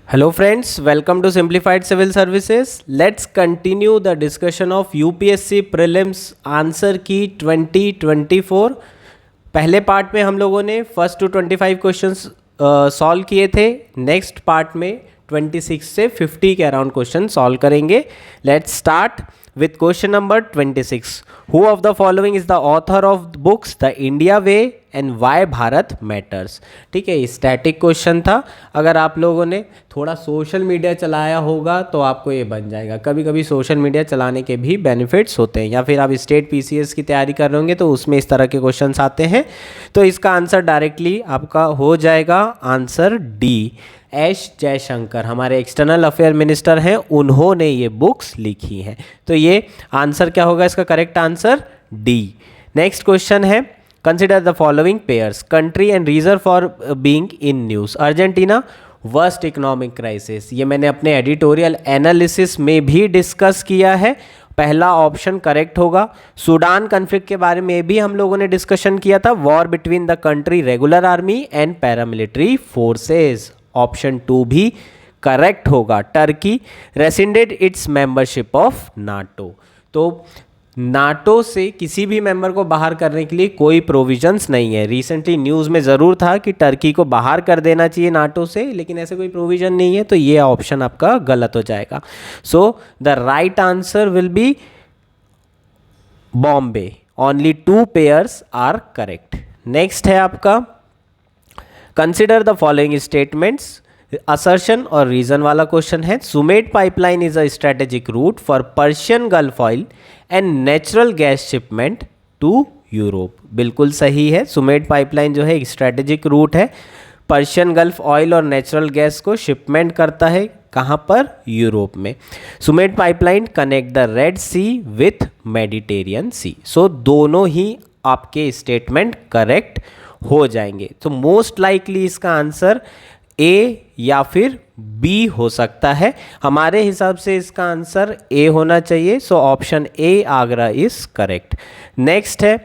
Hello friends, welcome to Simplified Civil Services. Let's continue the discussion of UPSC Prelims answer की 2024। पहले part में हम लोगों ने फर्स्ट टू 25 क्वेश्चंस सॉल्व किए थे। नेक्स्ट पार्ट में 26 से 50 के अराउंड क्वेश्चन सॉल्व करेंगे। Let's start with question number 26. Who of the following is the author of books The India Way and Why Bharat Matters? ठीक है, स्टैटिक क्वेश्चन था। अगर आप लोगों ने थोड़ा सोशल मीडिया चलाया होगा तो आपको ये बन जाएगा। कभी कभी सोशल मीडिया चलाने के भी बेनिफिट्स होते हैं, या फिर आप स्टेट पीसीएस की तैयारी कर रहे होंगे तो उसमें इस तरह के क्वेश्चंस आते हैं। तो इसका आंसर डायरेक्टली आपका हो जाएगा आंसर डी। एस जयशंकर हमारे एक्सटर्नल अफेयर मिनिस्टर हैं, उन्होंने ये बुक्स लिखी हैं। तो ये आंसर क्या होगा इसका? Correct answer D. Next question है, consider the following pairs, country and reason for being in news. Argentina worst economic crisis, ये मैंने अपने एडिटोरियल एनालिसिस में भी डिस्कस किया है। पहला ऑप्शन करेक्ट होगा। सूडान कन्फ्लिक्ट के बारे में भी हम लोगों ने डिस्कशन किया था, war between the country regular army and paramilitary forces. Option 2 भी करेक्ट होगा। Turkey rescinded its membership of NATO. तो नाटो से किसी भी मेंबर को बाहर करने के लिए कोई प्रोविजंस नहीं है। रिसेंटली न्यूज़ में ज़रूर था कि टर्की को बाहर कर देना चाहिए नाटो से, लेकिन ऐसे कोई प्रोविज़न नहीं है, तो ये ऑप्शन आपका गलत हो जाएगा। So the right answer will be Bombay. Only 2 pairs are correct. Next है आपका, consider the following statements. Assertion और रीजन वाला क्वेश्चन है। Sumed pipeline is a strategic route for Persian Gulf oil and natural gas shipment to Europe. बिल्कुल सही है। Sumed pipeline जो है एक स्ट्रेटेजिक रूट है, पर्शियन गल्फ ऑयल और नेचुरल गैस को शिपमेंट करता है। कहाँ पर? यूरोप में। सुमेट pipeline connect the Red Sea with Mediterranean Sea. So दोनों ही आपके स्टेटमेंट करेक्ट हो जाएंगे। तो मोस्ट लाइकली इसका आंसर ए या फिर बी हो सकता है। हमारे हिसाब से इसका आंसर ए होना चाहिए। So option A Agra is correct. Next है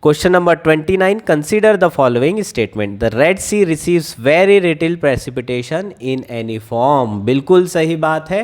question number 29। Consider the following statement. The Red Sea receives very little precipitation in any form. बिल्कुल सही बात है।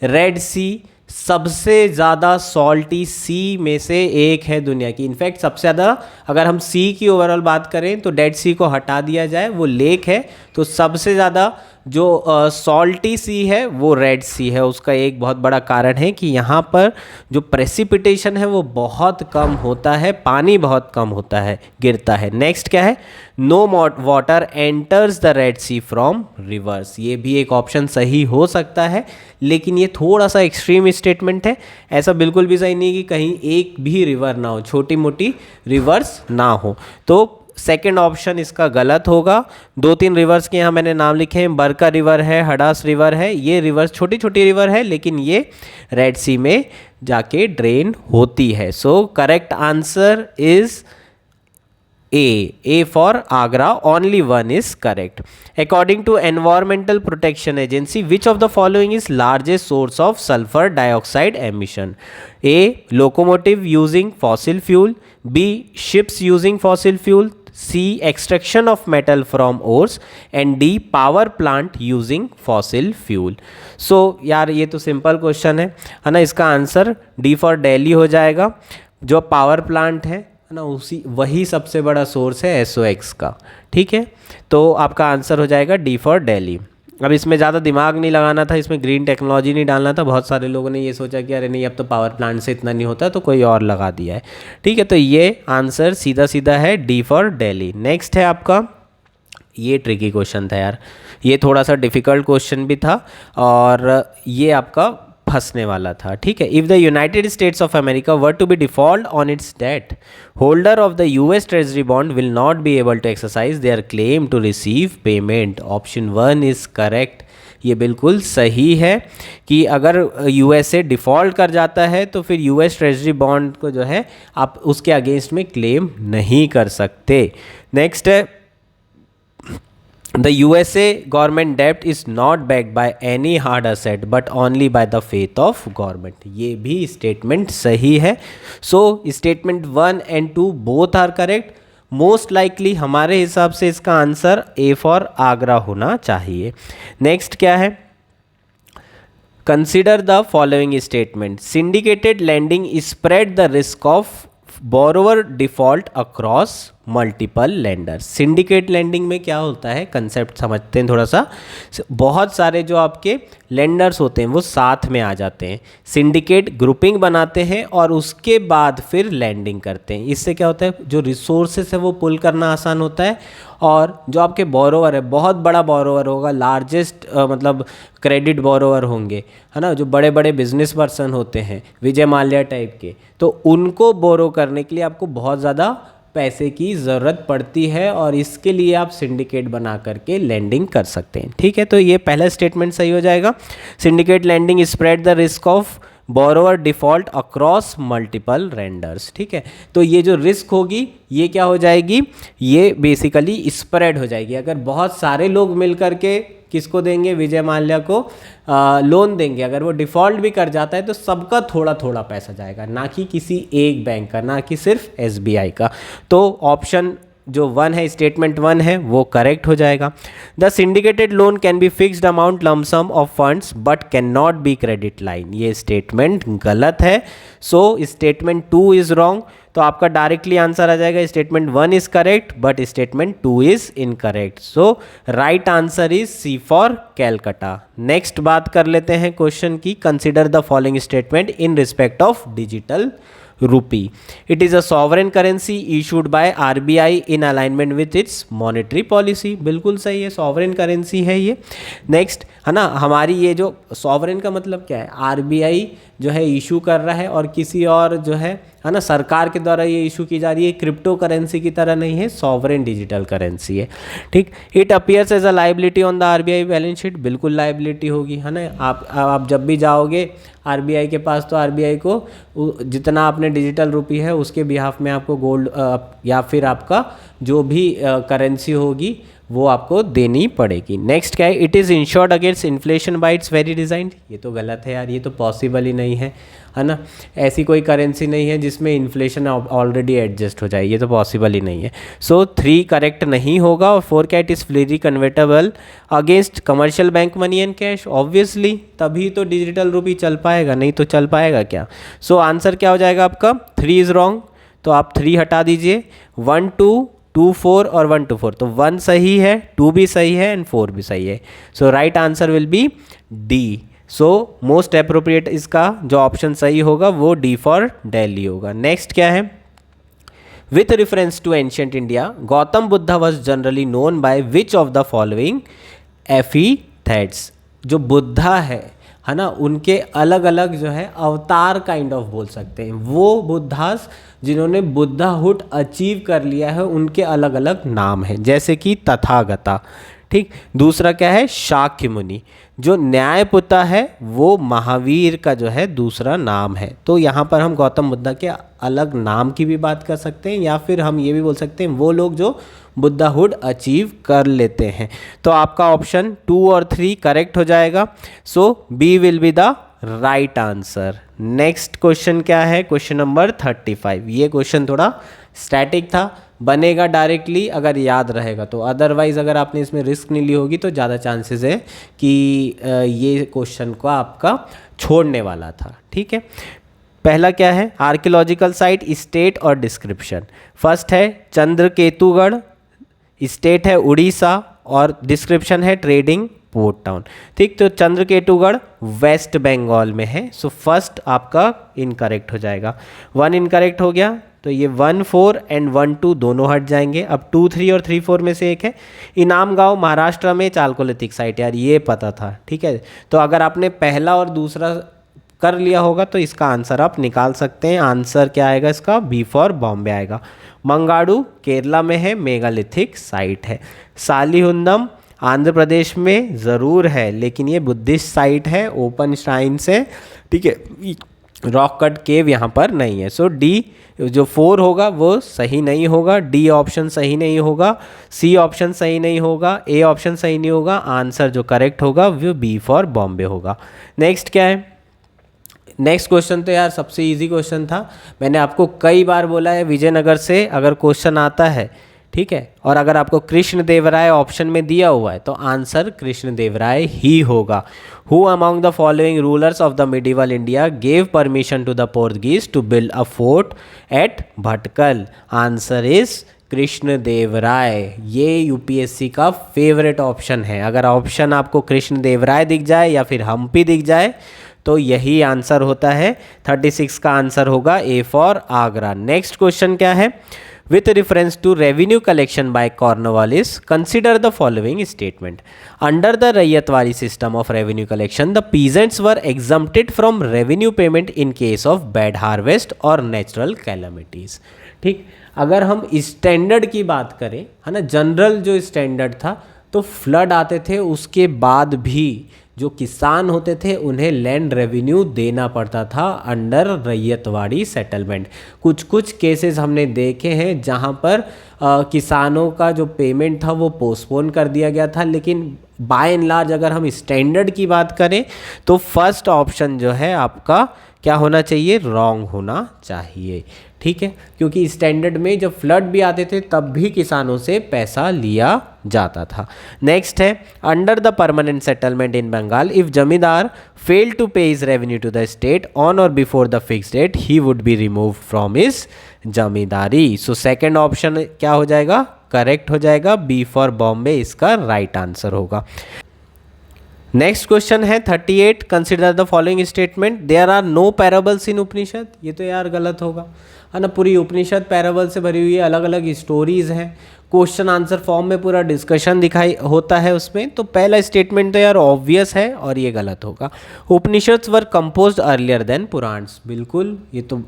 रेड सी सबसे ज़्यादा सॉल्टी सी में से एक है दुनिया की। इनफैक्ट सबसे ज़्यादा, अगर हम सी की ओवरऑल बात करें तो डेड सी को हटा दिया जाए, वो लेक है, तो सबसे ज़्यादा जो सॉल्टी सी है वो रेड सी है। उसका एक बहुत बड़ा कारण है कि यहाँ पर जो प्रेसिपिटेशन है वो बहुत कम होता है, पानी बहुत कम होता है, गिरता है। नेक्स्ट क्या है? No water enters the Red Sea from rivers. ये भी एक ऑप्शन सही हो सकता है, लेकिन ये थोड़ा सा एक्सट्रीम स्टेटमेंट है। ऐसा बिल्कुल भी सही नहीं कि कहीं एक भी रिवर ना हो, छोटी मोटी रिवर्स ना हो। तो सेकेंड ऑप्शन इसका गलत होगा। 2-3 रिवर्स के यहाँ मैंने नाम लिखे हैं। बरका रिवर है, हडास रिवर है। ये रिवर्स छोटी छोटी रिवर है, लेकिन ये रेड सी में जाके ड्रेन होती है। So correct answer is A for Agra. Only one is correct. According to Environmental Protection Agency, which of the following is largest source of sulfur dioxide emission? A. Locomotive using fossil fuel. B. Ships using fossil fuel. C. Extraction of metal from ores. And D. Power plant using fossil fuel. So यार ये तो simple question है ना। इसका answer D for Delhi हो जाएगा। जो power plant है ना, उसी वही सबसे बड़ा सोर्स है SOX का। ठीक है, तो आपका आंसर हो जाएगा डी फॉर दिल्ली। अब इसमें ज़्यादा दिमाग नहीं लगाना था, इसमें ग्रीन टेक्नोलॉजी नहीं डालना था। बहुत सारे लोगों ने ये सोचा कि अरे नहीं, अब तो पावर प्लांट से इतना नहीं होता, तो कोई और लगा दिया है। ठीक है, तो ये आंसर सीधा सीधा है डी फॉर दिल्ली। नेक्स्ट है आपका, ये ट्रिकी क्वेश्चन था यार, ये थोड़ा सा डिफ़िकल्ट क्वेश्चन भी था और ये आपका फंसने वाला था। ठीक है, if the United States of America were to be default on its debt, holder of the US treasury bond will not be able to exercise their claim to receive payment. Option 1 is correct. ये बिल्कुल सही है कि अगर USA default कर जाता है तो फिर यूएस ट्रेजरी बॉन्ड को जो है आप उसके अगेंस्ट में क्लेम नहीं कर सकते। नेक्स्ट है, The USA government debt is not backed by any hard asset but only by the faith of government. ये भी स्टेटमेंट सही है। So statement 1 and 2 both are correct. Most likely हमारे हिसाब से इसका आंसर ए फॉर आगरा होना चाहिए। नेक्स्ट क्या है, consider the following statement, syndicated lending spread the risk of borrower default across multiple lenders. Syndicate lending में क्या होता है, कंसेप्ट समझते हैं थोड़ा सा। बहुत सारे जो आपके लेंडर्स होते हैं वो साथ में आ जाते हैं, सिंडिकेट ग्रुपिंग बनाते हैं और उसके बाद फिर लैंडिंग करते हैं। इससे क्या होता है, जो रिसोर्सेस है वो पुल करना आसान होता है और जो आपके बोरोवर है, बहुत बड़ा बोरोवर होगा, लार्जेस्ट मतलब क्रेडिट बोरोवर होंगे, है ना, जो बड़े बड़े बिजनेस पर्सन होते हैं विजय माल्या टाइप के, तो उनको बोरो करने के लिए आपको बहुत ज़्यादा पैसे की ज़रूरत पड़ती है और इसके लिए आप सिंडिकेट बना करके लैंडिंग कर सकते हैं। ठीक है, तो ये पहला स्टेटमेंट सही हो जाएगा। Syndicate lending spread the risk of borrower default across multiple lenders. ठीक है, तो ये जो रिस्क होगी ये क्या हो जाएगी, ये बेसिकली स्प्रेड हो जाएगी। अगर बहुत सारे लोग मिल करके किसको देंगे, विजय माल्या को लोन देंगे, अगर वो डिफ़ॉल्ट भी कर जाता है तो सबका थोड़ा थोड़ा पैसा जाएगा, ना कि किसी एक बैंक का, ना कि सिर्फ एसबीआई का। तो ऑप्शन जो 1 है, स्टेटमेंट 1 है, वो करेक्ट हो जाएगा। The syndicated loan can be fixed amount lump sum of funds but can not be credit line. ये स्टेटमेंट गलत है, सो स्टेटमेंट 2 इज रॉन्ग। तो आपका डायरेक्टली आंसर आ जाएगा statement 1 is correct but statement 2 is incorrect. So right answer is C for Calcutta. Next बात कर लेते हैं क्वेश्चन की, consider the following statement in respect of digital rupee. It is a sovereign currency issued by RBI in alignment with its monetary policy. बिल्कुल सही है, sovereign currency है ये। नेक्स्ट है ना, हमारी ये जो सॉवरेन का मतलब क्या है, आरबीआई जो है इशू कर रहा है और किसी और जो है ना सरकार के द्वारा ये इशू की जा रही है। क्रिप्टो करेंसी की तरह नहीं है, सॉवरेन डिजिटल करेंसी है। ठीक, it appears as a liability on the RBI balance sheet. बिल्कुल लाइबिलिटी होगी, है ना। आप जब भी जाओगे आरबीआई के पास तो आरबीआई को जितना आपने डिजिटल रुपी है उसके बिहाफ में आपको गोल्ड या फिर आपका जो भी करेंसी होगी वो आपको देनी पड़ेगी। नेक्स्ट क्या है, it is insured against inflation bye it's very design. ये तो गलत है यार, ये तो पॉसिबल ही नहीं है ना। ऐसी कोई करेंसी नहीं है जिसमें इन्फ्लेशन ऑलरेडी एडजस्ट हो जाए, ये तो पॉसिबल ही नहीं है। सो 3 करेक्ट नहीं होगा। और 4 क्या, it is freely convertible against commercial bank money and cash. Obviously तभी तो डिजिटल रुपी चल पाएगा, नहीं तो चल पाएगा क्या। सो आंसर क्या हो जाएगा आपका, 3 इज़ रॉन्ग, तो आप 3 हटा दीजिए। 1 2 2 4 और 1 2 4, तो 1 सही है, 2 भी सही है एंड 4 भी सही है। So right answer will be D. So most appropriate इसका जो ऑप्शन सही होगा वो डी फॉर दिल्ली होगा। नेक्स्ट क्या है, with reference to ancient India Gautam Buddha was generally known by which of the following epithets. जो बुद्धा है ना, उनके अलग अलग जो है अवतार काइंड ऑफ बोल सकते हैं। वो बुद्धास जिन्होंने बुद्धाहुड अचीव कर लिया है उनके अलग अलग नाम हैं, जैसे कि तथागता। ठीक, दूसरा क्या है, शाक्य मुनि। जो न्यायपुता है वो महावीर का जो है दूसरा नाम है। तो यहाँ पर हम गौतम बुद्धा के अलग नाम की भी बात कर सकते हैं या फिर हम ये भी बोल सकते हैं वो लोग जो बुद्धाहुड अचीव कर लेते हैं। तो आपका ऑप्शन 2 और 3 करेक्ट हो जाएगा। So B will be the right answer. Next question क्या है, क्वेश्चन नंबर 35। ये क्वेश्चन थोड़ा स्टैटिक था, बनेगा डायरेक्टली अगर याद रहेगा तो, अदरवाइज अगर आपने इसमें रिस्क नहीं ली होगी तो ज़्यादा चांसेस है कि ये क्वेश्चन को आपका छोड़ने वाला था। ठीक है, पहला क्या है, आर्कियोलॉजिकल साइट, स्टेट और डिस्क्रिप्शन। फर्स्ट है चंद्रकेतुगढ़, स्टेट है उड़ीसा और डिस्क्रिप्शन है ट्रेडिंग पोर्ट टाउन। ठीक, तो चंद्रकेतुगढ़ वेस्ट बंगाल में है। सो फर्स्ट आपका इनकरेक्ट हो जाएगा। 1 इनकरेक्ट हो गया, तो ये 1 4 एंड 1 2 दोनों हट जाएंगे। अब 2 3 और 3 4 में से एक है इनाम गांव महाराष्ट्र में, चालकोलिथिक साइट। यार ये पता था, ठीक है। तो अगर आपने पहला और दूसरा कर लिया होगा तो इसका आंसर आप निकाल सकते हैं। आंसर क्या आएगा इसका, बी फॉर बॉम्बे आएगा। मंगाडू केरला में है, मेगालिथिक साइट है। सालिहुंदम आंध्र प्रदेश में ज़रूर है लेकिन ये बुद्धिस्ट साइट है, ओपन श्राइन्स है। ठीक है, रॉक कट केव यहाँ पर नहीं है। सो डी जो 4 होगा वो सही नहीं होगा, डी ऑप्शन सही नहीं होगा, सी ऑप्शन सही नहीं होगा, ए ऑप्शन सही नहीं होगा। आंसर जो करेक्ट होगा वो बी फॉर बॉम्बे होगा। नेक्स्ट क्या है, नेक्स्ट क्वेश्चन तो यार सबसे इजी क्वेश्चन था, मैंने आपको कई बार बोला है विजयनगर से अगर क्वेश्चन आता है, ठीक है, और अगर आपको कृष्णदेवराय ऑप्शन में दिया हुआ है तो आंसर कृष्णदेवराय ही होगा। Who among the following rulers of the medieval India gave permission to the Portuguese to build a fort at Bhatkal? Answer is Krishnadevaraya. ये यूपीएससी का फेवरेट ऑप्शन है। अगर ऑप्शन आपको कृष्णदेवराय दिख जाए या फिर हम्पी दिख जाए तो यही आंसर होता है। 36 का आंसर होगा A for Agra. Next question क्या है? With reference to revenue collection by Cornwallis, consider the following statement. Under the Rayatwari system of revenue collection, the peasants were exempted from revenue payment in case of bad harvest or natural calamities. ठीक, अगर हम standard की बात करें, है ना, general जो standard था, तो फ्लड आते थे उसके बाद भी जो किसान होते थे उन्हें लैंड रेवेन्यू देना पड़ता था अंडर रैयतवाड़ी सेटलमेंट। कुछ कुछ केसेस हमने देखे हैं जहां पर किसानों का जो पेमेंट था वो पोस्टपोन कर दिया गया था, लेकिन बाय एंड लार्ज अगर हम स्टैंडर्ड की बात करें तो फर्स्ट ऑप्शन जो है आपका क्या होना चाहिए? रॉन्ग होना चाहिए। ठीक है, क्योंकि स्टैंडर्ड में जब फ्लड भी आते थे तब भी किसानों से पैसा लिया जाता था। नेक्स्ट है, under the permanent settlement in Bengal if zamindar fail to pay his revenue to the state on or before the fix date he would be remove from his zamindari. So second option क्या हो जाएगा? करेक्ट हो जाएगा। B for Bombay इसका right answer होगा। Next question है 38, consider the following statement, there are no parables in Upanishad. ये तो यार गलत होगा, है ना, पूरी उपनिषद पैराबल से भरी हुई है, अलग अलग स्टोरीज हैं, क्वेश्चन आंसर फॉर्म में पूरा डिस्कशन दिखाई होता है उसमें, तो पहला स्टेटमेंट तो यार ऑब्वियस है और ये गलत होगा। उपनिषद्स वर कंपोज्ड अर्लियर देन पुराण्स, बिल्कुल,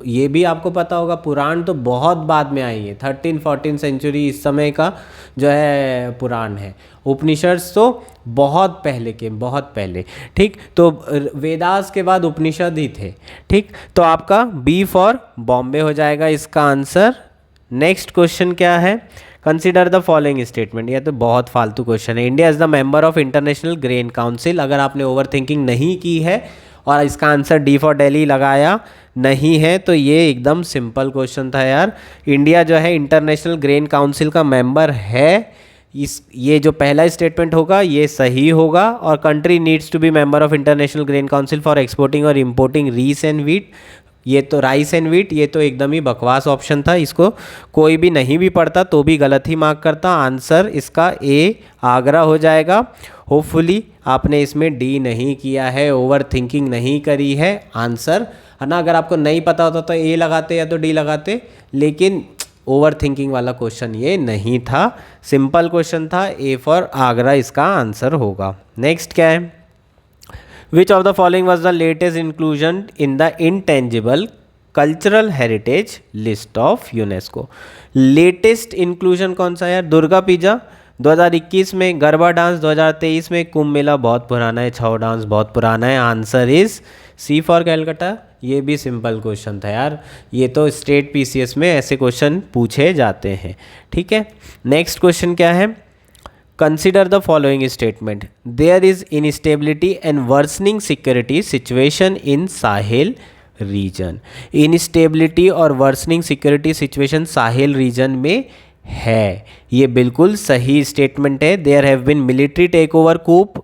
ये भी आपको पता होगा, पुराण तो बहुत बाद में आई है, 13-14 सेंचुरी इस समय का जो है पुराण है। उपनिषद्स तो बहुत पहले के, बहुत पहले। ठीक, तो वेदास के बाद उपनिषद ही थे। ठीक, तो आपका बी फॉर बॉम्बे हो जाएगा इसका आंसर। नेक्स्ट क्वेश्चन क्या है? Consider the following statement. यह तो बहुत फालतू क्वेश्चन है। India is the member of International Grains council. अगर आपने ओवर थिंकिंग नहीं की है और इसका आंसर डी फॉर दिल्ली लगाया नहीं है तो ये एकदम सिंपल क्वेश्चन था यार। इंडिया जो है इंटरनेशनल ग्रेन काउंसिल का मेंबर है, ये जो पहला स्टेटमेंट होगा ये सही होगा। और country needs to be member of International Grains Council for exporting और इंपोर्टिंग रीस एंड वीट, ये तो राइस एंड वीट, ये तो एकदम ही बकवास ऑप्शन था, इसको कोई भी नहीं भी पढ़ता तो भी गलत ही मार्क करता। आंसर इसका ए आगरा हो जाएगा। होपफुली आपने इसमें डी नहीं किया है, ओवर थिंकिंग नहीं करी है आंसर, है ना। अगर आपको नहीं पता होता तो ए लगाते या तो डी लगाते, लेकिन ओवर थिंकिंग वाला क्वेश्चन ये नहीं था, सिंपल क्वेश्चन था। ए फॉर आगरा इसका आंसर होगा। नेक्स्ट क्या है? Which of the following was the latest inclusion in the intangible cultural heritage list of UNESCO? Latest inclusion कौन सा यार? दुर्गा पूजा 2021 में, गरबा डांस 2023 में, कुंभ मेला बहुत पुराना है, छऊ डांस बहुत पुराना है। Answer is C for Calcutta. ये भी सिंपल क्वेश्चन था यार, ये तो स्टेट पीसीएस में ऐसे क्वेश्चन पूछे जाते हैं। ठीक है, नेक्स्ट क्वेश्चन क्या है? Consider the following statement. There is instability and worsening security situation in Sahel region. Instability और worsening security situation साहिल region में है, ये बिल्कुल सही स्टेटमेंट है। There have been military takeover coup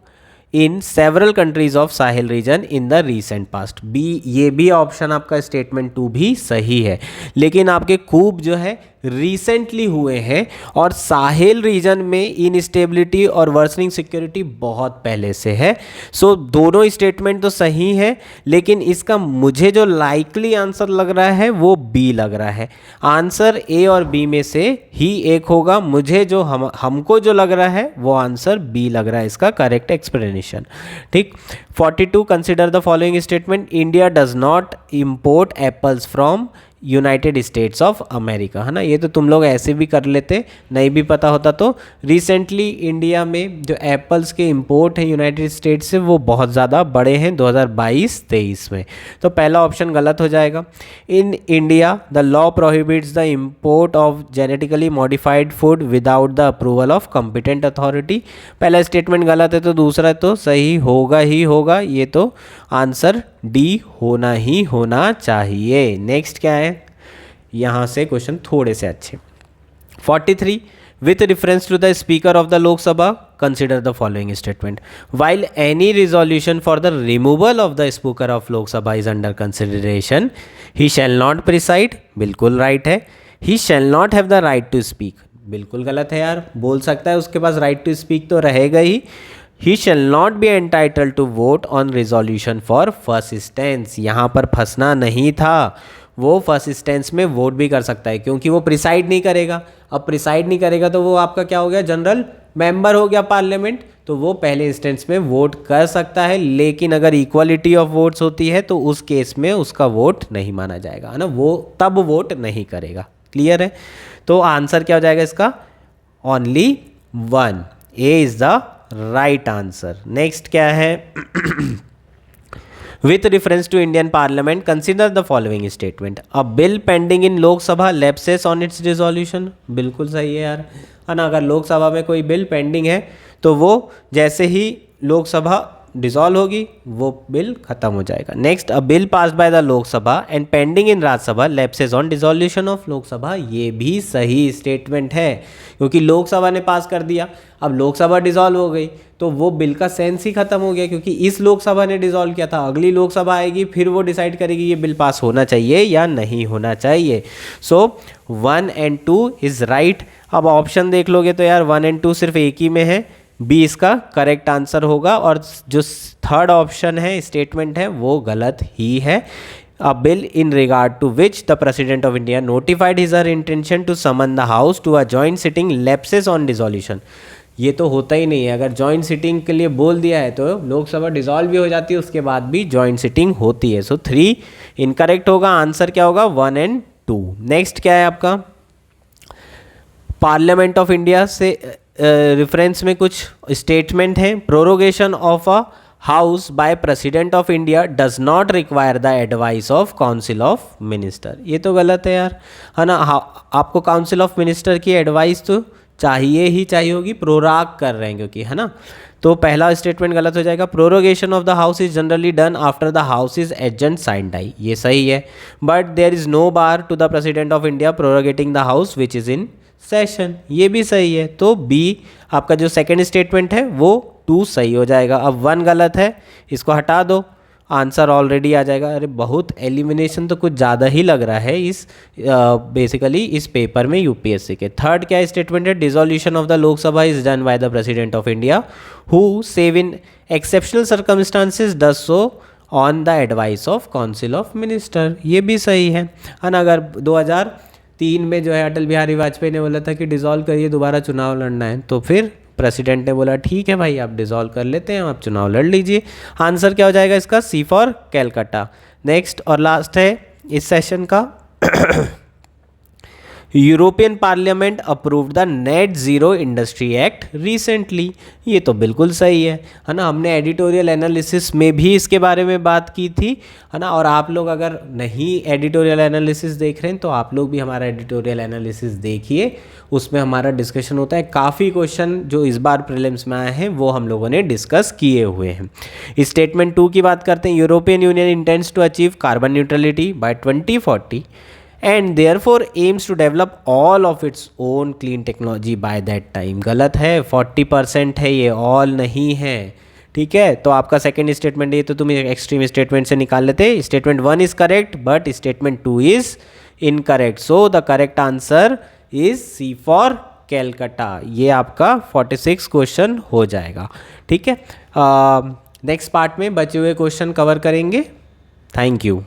in several countries of Sahel region in the recent past. B, ये भी option आपका स्टेटमेंट 2 भी सही है, लेकिन आपके खूब जो है रिसेंटली हुए हैं और साहिल रीजन में इनस्टेबिलिटी और वर्सनिंग सिक्योरिटी बहुत पहले से है। सो दोनों स्टेटमेंट तो सही है, लेकिन इसका मुझे जो लाइकली आंसर लग रहा है वो बी लग रहा है। आंसर ए और बी में से ही एक होगा। मुझे जो हमको जो लग रहा है वो आंसर बी लग रहा है इसका करेक्ट एक्सप्लेनेशन। ठीक, 42, consider the following statement. India does not import apples from United States of America, है ना। ये तो तुम लोग ऐसे भी कर लेते, नहीं भी पता होता तो। रिसेंटली इंडिया में जो एप्पल्स के इंपोर्ट हैं यूनाइटेड स्टेट्स से वो बहुत ज़्यादा बड़े हैं 2022-23 में, तो पहला ऑप्शन गलत हो जाएगा। In India the law prohibits the import of genetically modified food without the approval of competent authority, पहला स्टेटमेंट गलत है तो दूसरा तो सही होगा ही होगा। ये तो आंसर डी होना ही होना चाहिए। नेक्स्ट क्या है, यहाँ से क्वेश्चन थोड़े से अच्छे। 43 with reference to the speaker of the Lok Sabha, consider the following statement. While any resolution for the removal of the speaker of Lok Sabha is under consideration, he shall not preside, बिल्कुल right है। he shall not have the right to speak, बिल्कुल गलत है यार, बोल सकता है, उसके पास राइट टू स्पीक तो रहेगा ही। he shall not be entitled to vote on resolution for first instance, यहाँ पर फंसना नहीं था, वो फर्स्ट इंस्टेंस में वोट भी कर सकता है क्योंकि वो प्रिसाइड नहीं करेगा। अब प्रिसाइड नहीं करेगा तो वो आपका क्या हो गया, जनरल मेंबर हो गया पार्लियामेंट, तो वो पहले इंस्टेंस में वोट कर सकता है। लेकिन अगर इक्वालिटी ऑफ वोट्स होती है तो उस केस में उसका वोट नहीं माना जाएगा, है ना, वो तब वोट नहीं करेगा। क्लियर है? तो आंसर क्या हो जाएगा इसका, only 1, A is the right answer. Next क्या है, with reference to Indian Parliament, consider the following statement. A bill pending in Lok Sabha lapses on its resolution, बिल्कुल सही है यार, है ना। अगर लोकसभा में कोई बिल पेंडिंग है तो वो जैसे ही लोकसभा डिसॉल्व होगी वो बिल खत्म हो जाएगा। Next, a bill passed by the Lok Sabha and pending in Rajya Sabha lapses on dissolution of Lok Sabha, ये भी सही स्टेटमेंट है क्योंकि लोकसभा ने पास कर दिया, अब लोकसभा डिसॉल्व हो गई तो वो बिल का सेंस ही खत्म हो गया क्योंकि इस लोकसभा ने डिसॉल्व किया था। अगली लोकसभा आएगी फिर वो डिसाइड करेगी ये बिल पास होना चाहिए या नहीं होना चाहिए। सो 1 and 2 इज़ राइट। अब ऑप्शन देख लोगे तो यार 1 and 2 सिर्फ एक ही में है, बी इसका करेक्ट आंसर होगा और जो थर्ड ऑप्शन है स्टेटमेंट है वो गलत ही है। A bill in regard to which the President of India notified his or intention to summon the House to a joint sitting lapses on dissolution, ये तो होता ही नहीं है। अगर जॉइंट सिटिंग के लिए बोल दिया है तो लोकसभा डिसॉल्व भी हो जाती है, उसके बाद भी जॉइंट सिटिंग होती है। सो 3 इनकरेक्ट होगा, आंसर क्या होगा 1 and 2। नेक्स्ट क्या है आपका, पार्लियामेंट ऑफ इंडिया से रेफरेंस में कुछ स्टेटमेंट है। Prorogation of a house by president of India does not require the advice of council of minister, ये तो गलत है यार, है ना। आपको काउंसिल ऑफ मिनिस्टर की एडवाइस तो चाहिए ही चाहिए होगी, प्रोराग कर रहे हैं क्योंकि, है ना। तो पहला स्टेटमेंट गलत हो जाएगा। Prorogation of the house is generally done after the house is adjourned sine die, ये सही है। But there is no bar to the president of India proroguing the house which is in session, ये भी सही है। तो B आपका जो सेकेंड स्टेटमेंट है वो 2 सही हो जाएगा। अब 1 गलत है, इसको हटा दो, आंसर ऑलरेडी आ जाएगा। अरे बहुत एलिमिनेशन तो कुछ ज़्यादा ही लग रहा है इस बेसिकली इस पेपर में यूपीएससी के। थर्ड क्या स्टेटमेंट है, dissolution of the Lok Sabha is done by the president of India who save in exceptional circumstances does so on the advice of council of minister, ये भी सही है ना। अगर 2003 में जो है अटल बिहारी वाजपेयी ने बोला था कि डिसॉल्व करिए, दोबारा चुनाव लड़ना है, तो फिर प्रेसिडेंट ने बोला ठीक है भाई आप डिसॉल्व कर लेते हैं, आप चुनाव लड़ लीजिए। आंसर क्या हो जाएगा इसका, सी फॉर कैलकाटा। नेक्स्ट और लास्ट है इस सेशन का, European parliament approved the net zero industry act recently, ये तो बिल्कुल सही है ना। हमने एडिटोरियल एनालिसिस में भी इसके बारे में बात की थी, है ना। और आप लोग अगर नहीं एडिटोरियल एनालिसिस देख रहे हैं तो आप लोग भी हमारा एडिटोरियल एनालिसिस देखिए, उसमें हमारा डिस्कशन होता है। काफ़ी क्वेश्चन जो इस बार प्रीलिम्स में आए हैं वो हम लोगों ने डिस्कस किए हुए हैं। स्टेटमेंट 2 की बात करते हैं, European Union intends to achieve carbon neutrality by 2040 and therefore aims to develop all of its own clean technology by that time, गलत है, 40% है ये, all नहीं है, ठीक है। तो आपका सेकेंड स्टेटमेंट ये तो तुम एक्सट्रीम स्टेटमेंट से निकाल लेते। Statement 1 is correct but statement 2 is incorrect, so the correct answer is C for Calcutta. ये आपका 46 क्वेश्चन हो जाएगा, ठीक है। नेक्स्ट पार्ट में बचे हुए क्वेश्चन कवर करेंगे। Thank you.